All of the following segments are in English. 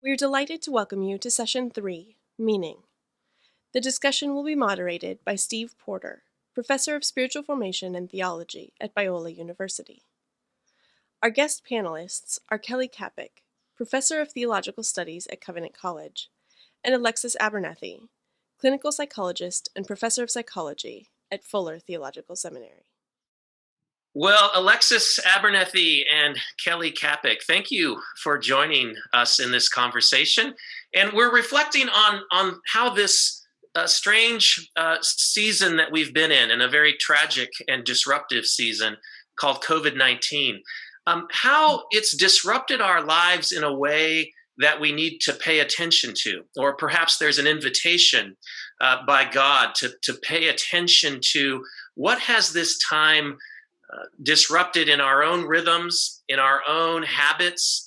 We are delighted to welcome you to Session 3, Meaning. The discussion will be moderated by Steve Porter, Professor of Spiritual Formation and Theology at Biola University. Our guest panelists are Kelly Kapic, Professor of Theological Studies at Covenant College, and Alexis Abernethy, Clinical Psychologist and Professor of Psychology at Fuller Theological Seminary. Well, Alexis Abernethy and Kelly Kapic, thank you for joining us in this conversation. And we're reflecting on how this strange season that we've been in, and a very tragic and disruptive season called COVID-19, how it's disrupted our lives in a way that we need to pay attention to, or perhaps there's an invitation by God to pay attention to what has this time disrupted in our own rhythms, in our own habits,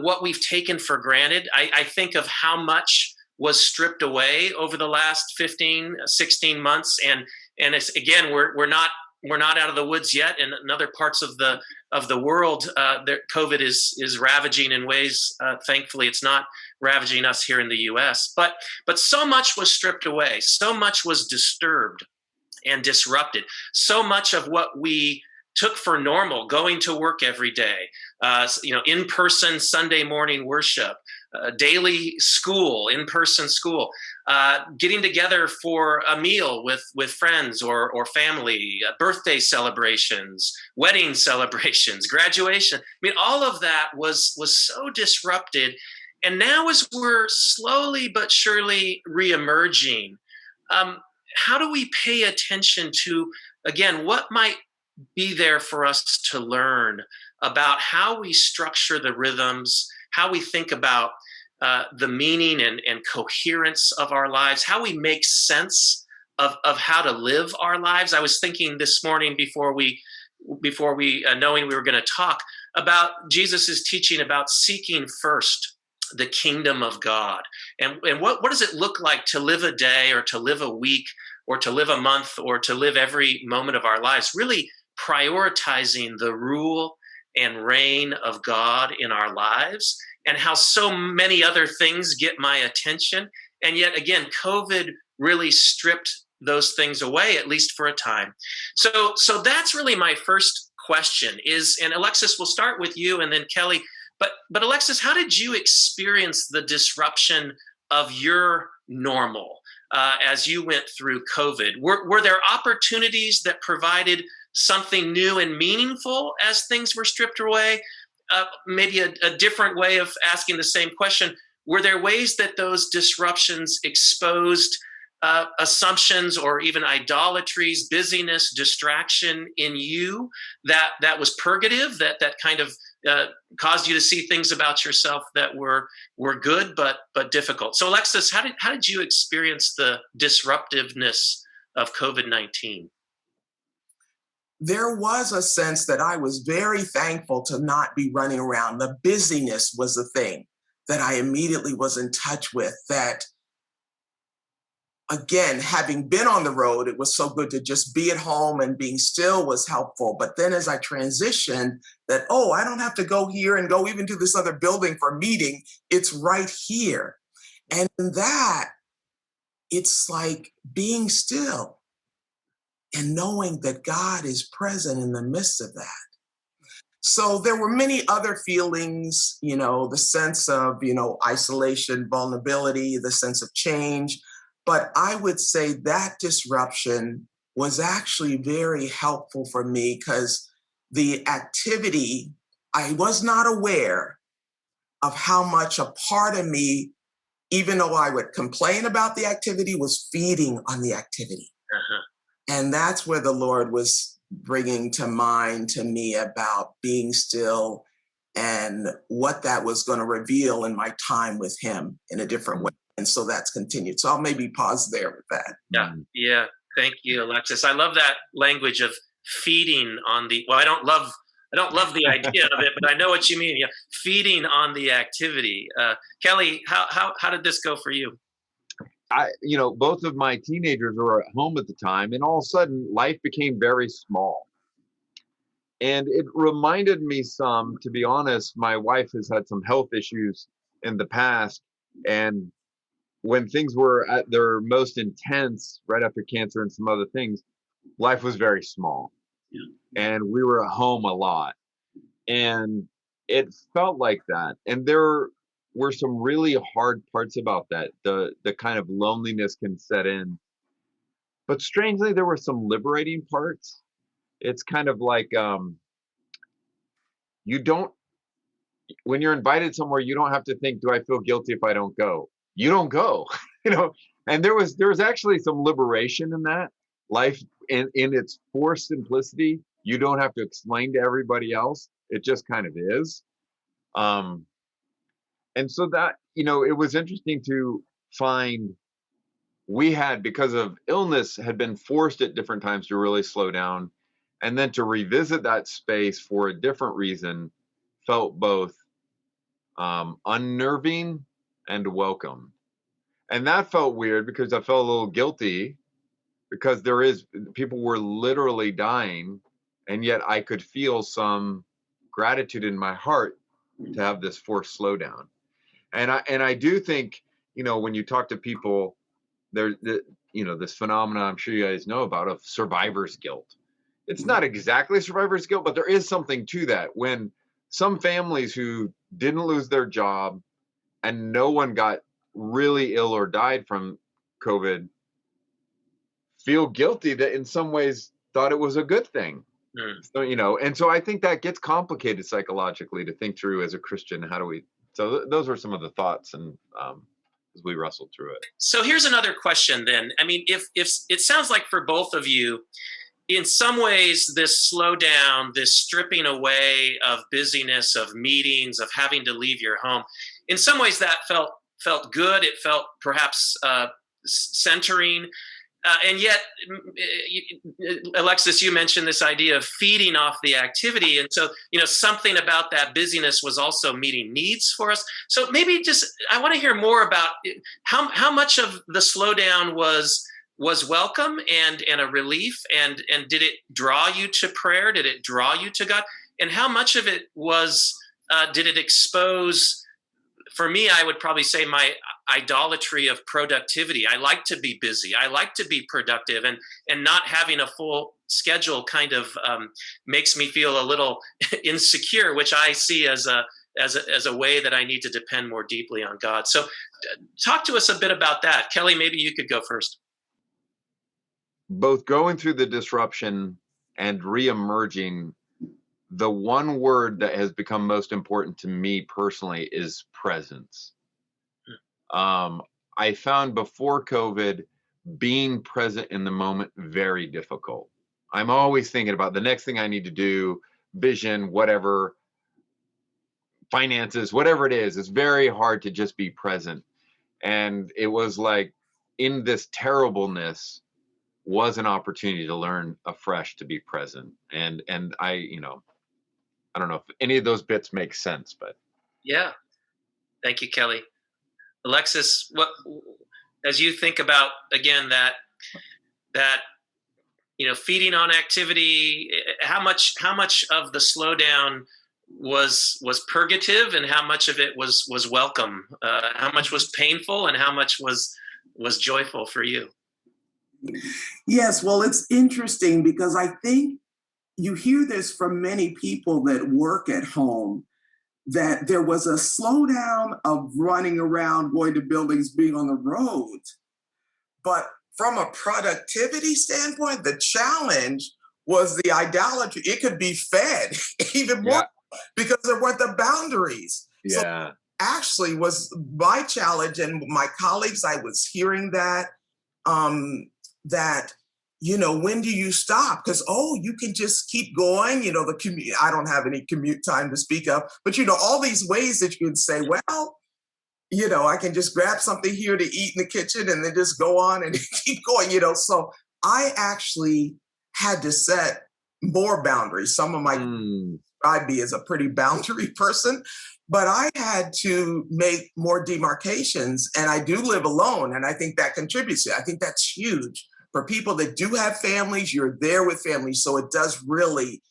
what we've taken for granted. I think of how much was stripped away over the last 15, 16 months. And it's, again, we're not out of the woods yet. And in other parts of the world, COVID is ravaging in ways. Thankfully, it's not ravaging us here in the U.S. But so much was stripped away. So much was disturbed and disrupted. So much of what we took for normal, going to work every day, in-person Sunday morning worship, daily school, in-person school, getting together for a meal with friends or family, birthday celebrations, wedding celebrations, graduation. I mean, all of that was so disrupted. And now as we're slowly but surely reemerging, how do we pay attention to, again, what might be there for us to learn about how we structure the rhythms, how we think about the meaning and coherence of our lives, how we make sense of how to live our lives. I was thinking this morning before we knowing we were going to talk about Jesus's teaching about seeking first the kingdom of God, and what does it look like to live a day, or to live a week, or to live a month, or to live every moment of our lives, really prioritizing the rule and reign of God in our lives, and how so many other things get my attention. And yet again, COVID really stripped those things away, at least for a time. So that's really my first question is, and Alexis, we'll start with you and then Kelly, but Alexis, how did you experience the disruption of your normal as you went through COVID? Were there opportunities that provided something new and meaningful as things were stripped away? Maybe a different way of asking the same question. Were there ways that those disruptions exposed assumptions or even idolatries, busyness, distraction in you that was purgative, that kind of caused you to see things about yourself that were good but difficult? So Alexis, how did you experience the disruptiveness of COVID-19? There was a sense that I was very thankful to not be running around. The busyness was the thing that I immediately was in touch with. That, again, having been on the road, it was so good to just be at home, and being still was helpful. But then as I transitioned, that, I don't have to go here and go even to this other building for a meeting. It's right here. And in that, it's like being still and knowing that God is present in the midst of that. So there were many other feelings, the sense of, isolation, vulnerability, the sense of change. But I would say that disruption was actually very helpful for me, because the activity, I was not aware of how much a part of me, even though I would complain about the activity, was feeding on the activity. Uh-huh. And that's where the Lord was bringing to mind to me about being still and what that was going to reveal in my time with him in a different way. And so that's continued. So I'll maybe pause there with that. Yeah. Thank you, Alexis. I love that language of feeding on the, I don't love the idea of it, but I know what you mean. Yeah, feeding on the activity. Kelly, how did this go for you? Both of my teenagers were at home at the time, and all of a sudden life became very small. And it reminded me to be honest, my wife has had some health issues in the past. And when things were at their most intense, right after cancer and some other things, life was very small. And we were at home a lot. And it felt like that. And there were some really hard parts about that. The kind of loneliness can set in. But strangely, there were some liberating parts. It's kind of like you don't, when you're invited somewhere, you don't have to think, do I feel guilty if I don't go? You don't go, you know. And there was actually some liberation in that. Life in its forced simplicity, you don't have to explain to everybody else. It just kind of is. And so that, you know, it was interesting to find we had, because of illness, had been forced at different times to really slow down. And then to revisit that space for a different reason felt both unnerving and welcome. And that felt weird because I felt a little guilty, because people were literally dying, and yet I could feel some gratitude in my heart to have this forced slowdown. And I do think, you know, when you talk to people, you know, this phenomena I'm sure you guys know about of survivor's guilt. It's not exactly survivor's guilt, but there is something to that. When some families who didn't lose their job and no one got really ill or died from COVID feel guilty, that in some ways thought it was a good thing. So, you know, and so I think that gets complicated psychologically to think through as a Christian. How do we, so those were some of the thoughts, and as we wrestled through it. So here's another question then. I mean, if it sounds like for both of you, in some ways, this slowdown, this stripping away of busyness, of meetings, of having to leave your home, in some ways that felt good. It felt perhaps centering. And yet, Alexis, you mentioned this idea of feeding off the activity. And so, you know, something about that busyness was also meeting needs for us. So maybe I want to hear more about how much of the slowdown was welcome and a relief, and did it draw you to prayer? Did it draw you to God? And how much of it did it expose? For me, I would probably say my idolatry of productivity. I like to be busy. I like to be productive, and not having a full schedule kind of makes me feel a little insecure, which I see as a way that I need to depend more deeply on God. So talk to us a bit about that. Kelly, maybe you could go first. Both going through the disruption and re-emerging, the one word that has become most important to me personally is presence. I found before COVID, being present in the moment very difficult. I'm always thinking about the next thing I need to do, vision, whatever, finances, whatever it is. It's very hard to just be present. And it was like, in this terribleness was an opportunity to learn afresh to be present. And I, you know, I don't know if any of those bits make sense, but. Yeah. Thank you, Kelly. Alexis, what, as you think about, again, that, you know, feeding on activity, how much of the slowdown was purgative, and how much of it was welcome? How much was painful, and how much was joyful for you? Yes, well, it's interesting because I think you hear this from many people that work at home, that there was a slowdown of running around, going to buildings, being on the road. But from a productivity standpoint, the challenge was the idolatry. It could be fed even more because there weren't the boundaries. Yeah. So actually was my challenge, and my colleagues, I was hearing that, that, you know, when do you stop? Because, you can just keep going. You know, the commute, I don't have any commute time to speak of, but, you know, all these ways that you can say, well, you know, I can just grab something here to eat in the kitchen and then just go on and keep going, you know. So I actually had to set more boundaries. Some of my, I'd be as a pretty boundary person, but I had to make more demarcations, and I do live alone. And I think that contributes to it. I think that's huge. For people that do have families, you're there with families. So it does really,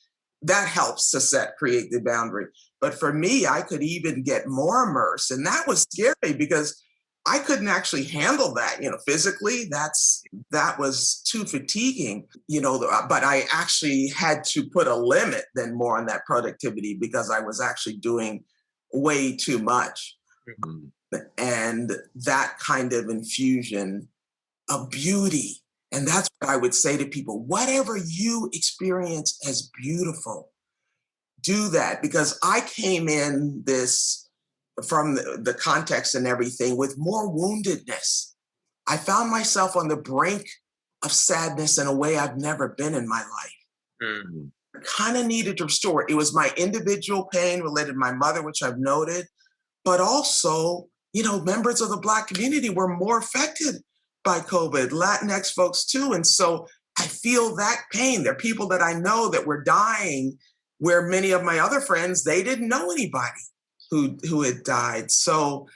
that helps to create the boundary. But for me, I could even get more immersed. And that was scary because I couldn't actually handle that, physically. That was too fatiguing, but I actually had to put a limit then more on that productivity because I was actually doing way too much. Mhm. And that kind of infusion of beauty. And that's what I would say to people, whatever you experience as beautiful, do that. Because I came in this from the context and everything with more woundedness. I found myself on the brink of sadness in a way I've never been in my life. Mm. I kind of needed to restore it. It was my individual pain related to my mother, which I've noted, but also, members of the Black community were more affected by COVID, Latinx folks too. And so I feel that pain. There are people that I know that were dying where many of my other friends, they didn't know anybody who had died. So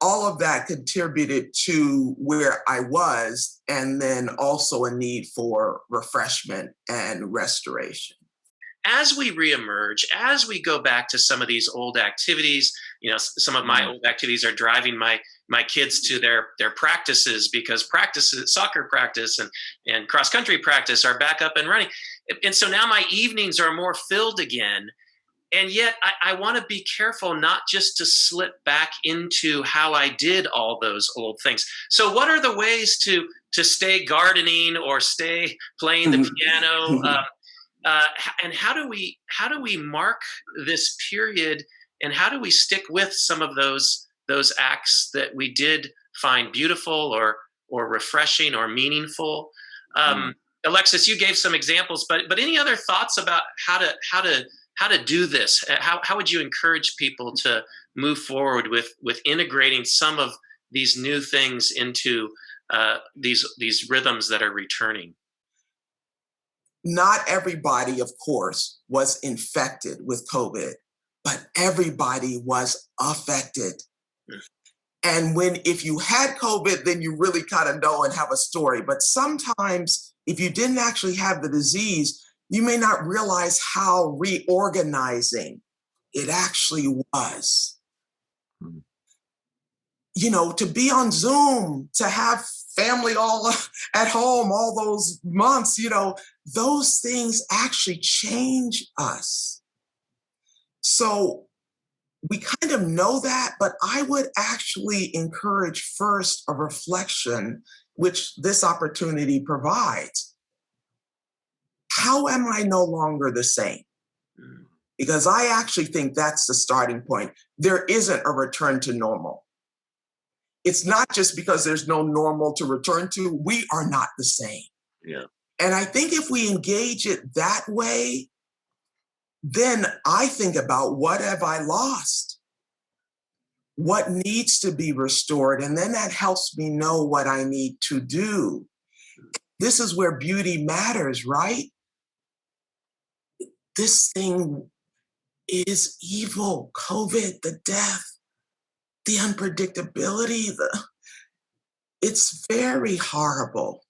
all of that contributed to where I was, and then also a need for refreshment and restoration. As we reemerge, as we go back to some of these old activities, some of my old activities are driving my kids to their practices because soccer practice and cross country practice are back up and running. And so now my evenings are more filled again. And yet I want to be careful not just to slip back into how I did all those old things. So what are the ways to stay gardening or stay playing the piano? And how do we mark this period, and how do we stick with some of those acts that we did find beautiful or refreshing or meaningful? Alexis, you gave some examples, but any other thoughts about how to do this? How would you encourage people to move forward with integrating some of these new things into these rhythms that are returning? Not everybody, of course, was infected with COVID, but everybody was affected. And if you had COVID, then you really kind of know and have a story. But sometimes if you didn't actually have the disease, you may not realize how reorganizing it actually was. To be on Zoom, to have family all at home all those months, those things actually change us. So we kind of know that, but I would actually encourage first a reflection, which this opportunity provides. How am I no longer the same? Because I actually think that's the starting point. There isn't a return to normal. It's not just because there's no normal to return to, we are not the same. Yeah. And I think if we engage it that way, then I think about what have I lost? What needs to be restored? And then that helps me know what I need to do. This is where beauty matters, right? This thing is evil. COVID, the death, the unpredictability, it's very horrible.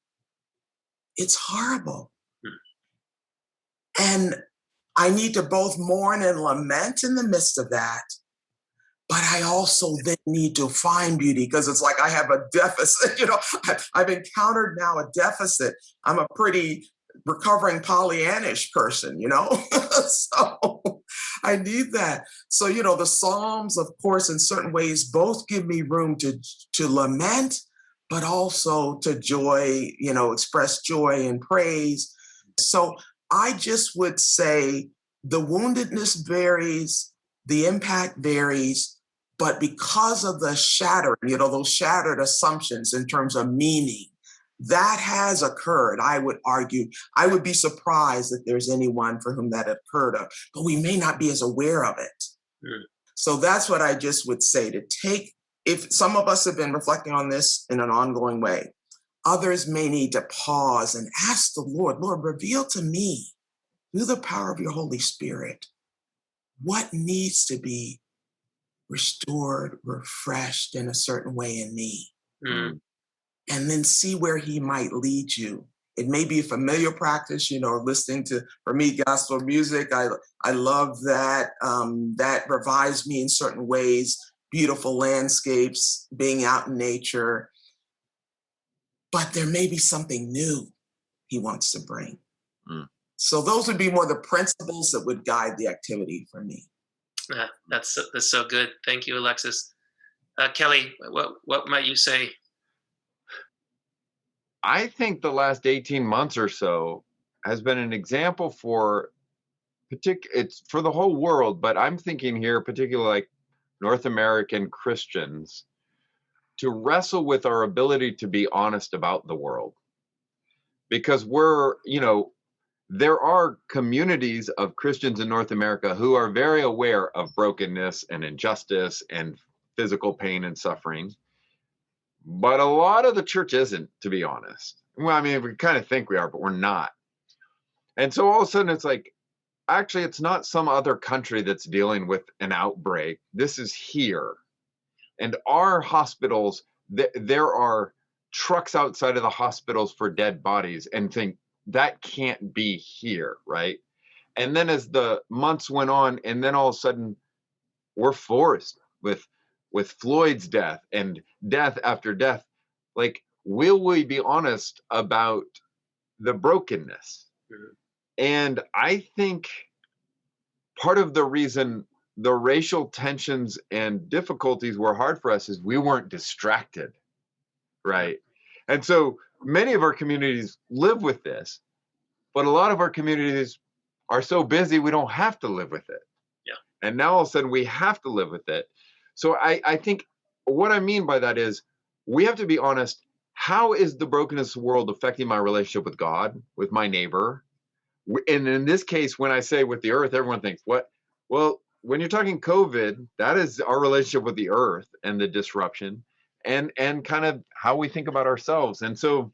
It's horrible. And I need to both mourn and lament in the midst of that. But I also then need to find beauty because it's like I have a deficit. I've encountered now a deficit. I'm a pretty recovering Pollyannish person, so I need that. So, the Psalms, of course, in certain ways, both give me room to lament, but also to joy, express joy and praise. So I just would say the woundedness varies, the impact varies, but because of the shattering, those shattered assumptions in terms of meaning, that has occurred. I would argue, I would be surprised if there's anyone for whom that occurred, but we may not be as aware of it. So that's what I just would say, if some of us have been reflecting on this in an ongoing way, others may need to pause and ask the Lord, reveal to me through the power of your Holy Spirit, what needs to be restored, refreshed in a certain way in me. And then see where he might lead you It may be a familiar practice, listening to, for me, gospel music. I love that. That revives me in certain ways. Beautiful landscapes, being out in nature. But there may be something new he wants to bring. Mm. So those would be more the principles that would guide the activity for me. That's so good. Thank you, Alexis. Kelly, what might you say? I think the last 18 months or so has been an example for it's for the whole world, but I'm thinking here particularly like North American Christians, to wrestle with our ability to be honest about the world. Because there are communities of Christians in North America who are very aware of brokenness and injustice and physical pain and suffering. But a lot of the church isn't, to be honest. Well, I mean, we kind of think we are, but we're not. And so all of a sudden it's like, actually, it's not some other country that's dealing with an outbreak. This is here. And our hospitals, there are trucks outside of the hospitals for dead bodies, and think that can't be here, right? And then as the months went on, and then all of a sudden we're forced with Floyd's death and death after death. Like, will we be honest about the brokenness? Mm-hmm. And I think part of the reason the racial tensions and difficulties were hard for us is we weren't distracted, right? And so many of our communities live with this, but a lot of our communities are so busy we don't have to live with it. Yeah. And now all of a sudden we have to live with it. So I think what I mean by that is we have to be honest. How is the brokenness of the world affecting my relationship with God, with my neighbor? And in this case, when I say with the earth, everyone thinks, what? Well, when you're talking COVID, that is our relationship with the earth and the disruption and kind of how we think about ourselves. And so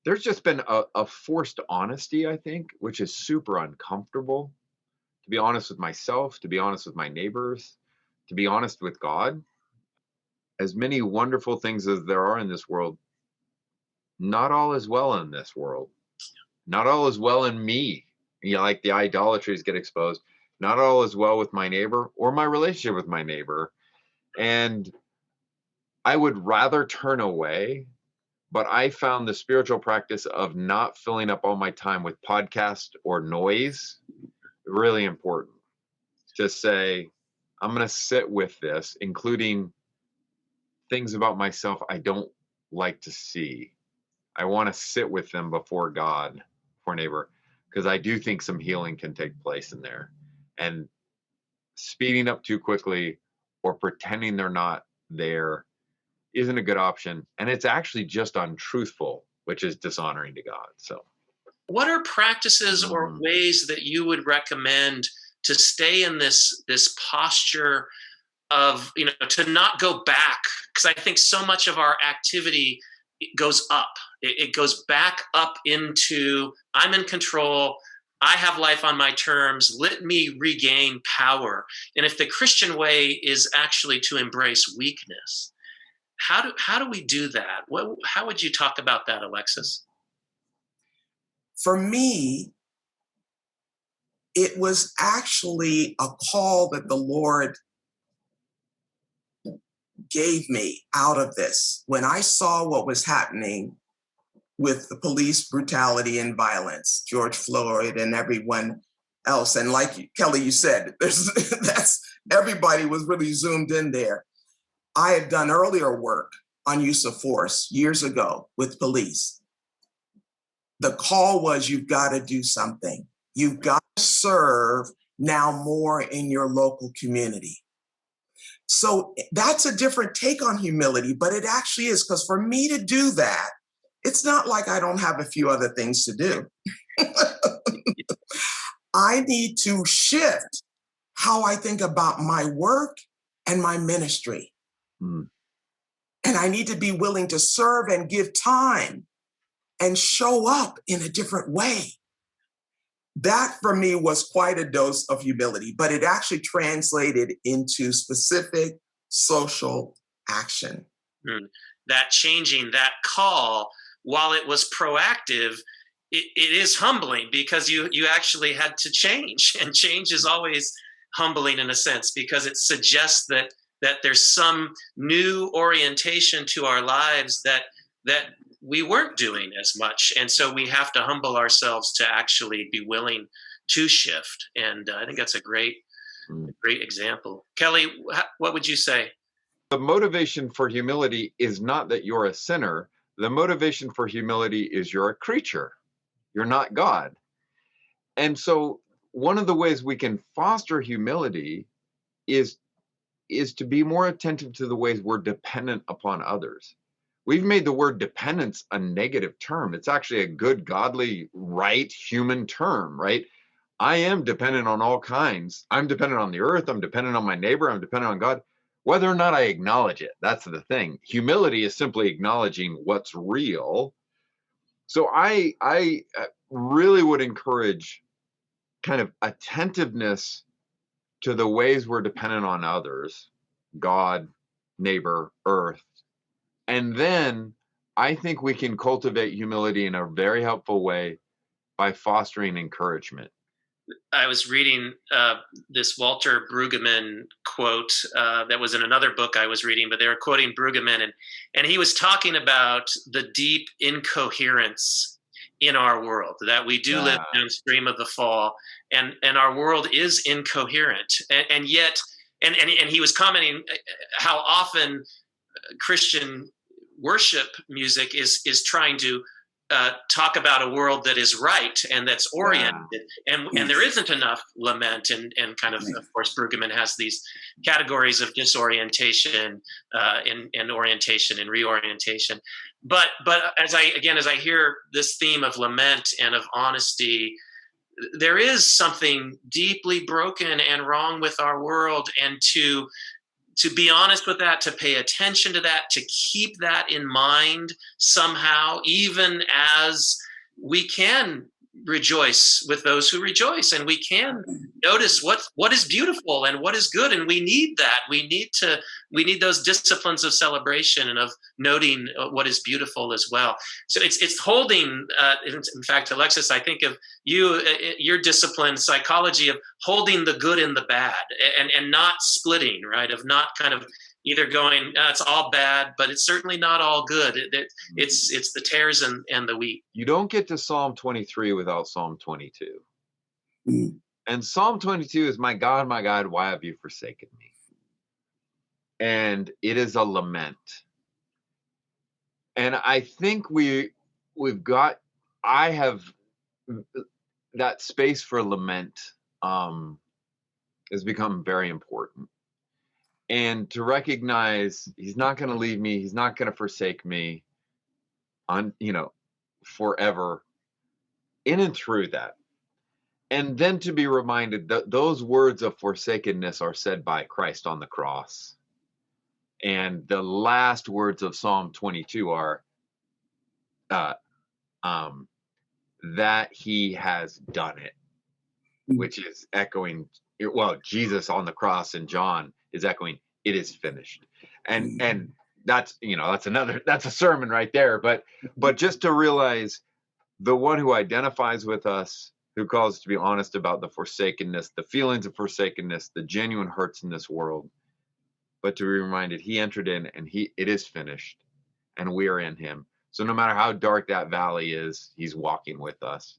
there's just been a forced honesty, I think, which is super uncomfortable. To be honest with myself, to be honest with my neighbors, to be honest with God. As many wonderful things as there are in this world, not all is well in this world. Not all is well in me. Like the idolatries get exposed. Not all is well with my neighbor or my relationship with my neighbor. And I would rather turn away, but I found the spiritual practice of not filling up all my time with podcast or noise really important. To say, I'm going to sit with this, including things about myself I don't like to see. I want to sit with them before God, for neighbor, because I do think some healing can take place in there. And speeding up too quickly or pretending they're not there isn't a good option. And it's actually just untruthful, which is dishonoring to God. So what are practices or ways that you would recommend to stay in this posture of, to not go back? Because I think so much of our activity goes up. It goes back up into, I'm in control. I have life on my terms. Let me regain power. And if the Christian way is actually to embrace weakness, how do we do that? How would you talk about that, Alexis? For me, it was actually a call that the Lord gave me out of this. When I saw what was happening with the police brutality and violence, George Floyd and everyone else, and like Kelly, you said, everybody was really zoomed in there. I had done earlier work on use of force years ago with police. The call was, you've got to do something. You've got to serve now more in your local community. So that's a different take on humility, but it actually is, because for me to do that, it's not like I don't have a few other things to do. I need to shift how I think about my work and my ministry. Mm. And I need to be willing to serve and give time and show up in a different way. That for me was quite a dose of humility, but it actually translated into specific social action. That changing, that call, while it was proactive, it is humbling because you actually had to change, and change is always humbling in a sense because it suggests that there's some new orientation to our lives that we weren't doing as much, and so we have to humble ourselves to actually be willing to shift. And I think that's a great example. Kelly, what would you say? The motivation for humility is not that you're a sinner. The motivation for humility is you're a creature. You're not God. And so one of the ways we can foster humility is to be more attentive to the ways we're dependent upon others. We've made the word dependence a negative term. It's actually a good, godly, right human term, right? I am dependent on all kinds. I'm dependent on the earth. I'm dependent on my neighbor. I'm dependent on God. Whether or not I acknowledge it, that's the thing. Humility is simply acknowledging what's real. So I really would encourage kind of attentiveness to the ways we're dependent on others, God, neighbor, earth. And then I think we can cultivate humility in a very helpful way by fostering encouragement. I was reading this Walter Brueggemann quote that was in another book I was reading, but they were quoting Brueggemann, and he was talking about the deep incoherence in our world, that we do live downstream of the fall, and our world is incoherent, and yet, and he was commenting how often Christian worship music is trying to talk about a world that is right and that's oriented, and there isn't enough lament, and kind of course Brueggemann has these categories of disorientation and orientation and reorientation, but as I hear this theme of lament and of honesty, there is something deeply broken and wrong with our world, and to be honest with that, to pay attention to that, to keep that in mind somehow, even as we can rejoice with those who rejoice, and we can notice what is beautiful and what is good, and we need that. We need those disciplines of celebration and of noting what is beautiful as well. So it's holding. In fact, Alexis, I think of your discipline, psychology, of holding the good and the bad, and not splitting, right? Of not kind of either going, it's all bad, but it's certainly not all good. It's the tares and the wheat. You don't get to Psalm 23 without Psalm 22. Mm. And Psalm 22 is, my God, why have you forsaken me? And it is a lament. And I think I have that space for lament has become very important. And to recognize he's not going to leave me, he's not going to forsake me forever, in and through that. And then to be reminded that those words of forsakenness are said by Christ on the cross. And the last words of Psalm 22 are that he has done it, which is echoing, well, Jesus on the cross in John is echoing, it is finished. And that's that's a sermon right there. But just to realize the one who identifies with us, who calls us to be honest about the forsakenness, the feelings of forsakenness, the genuine hurts in this world, but to be reminded he entered in and it is finished, and we are in him. So no matter how dark that valley is, he's walking with us.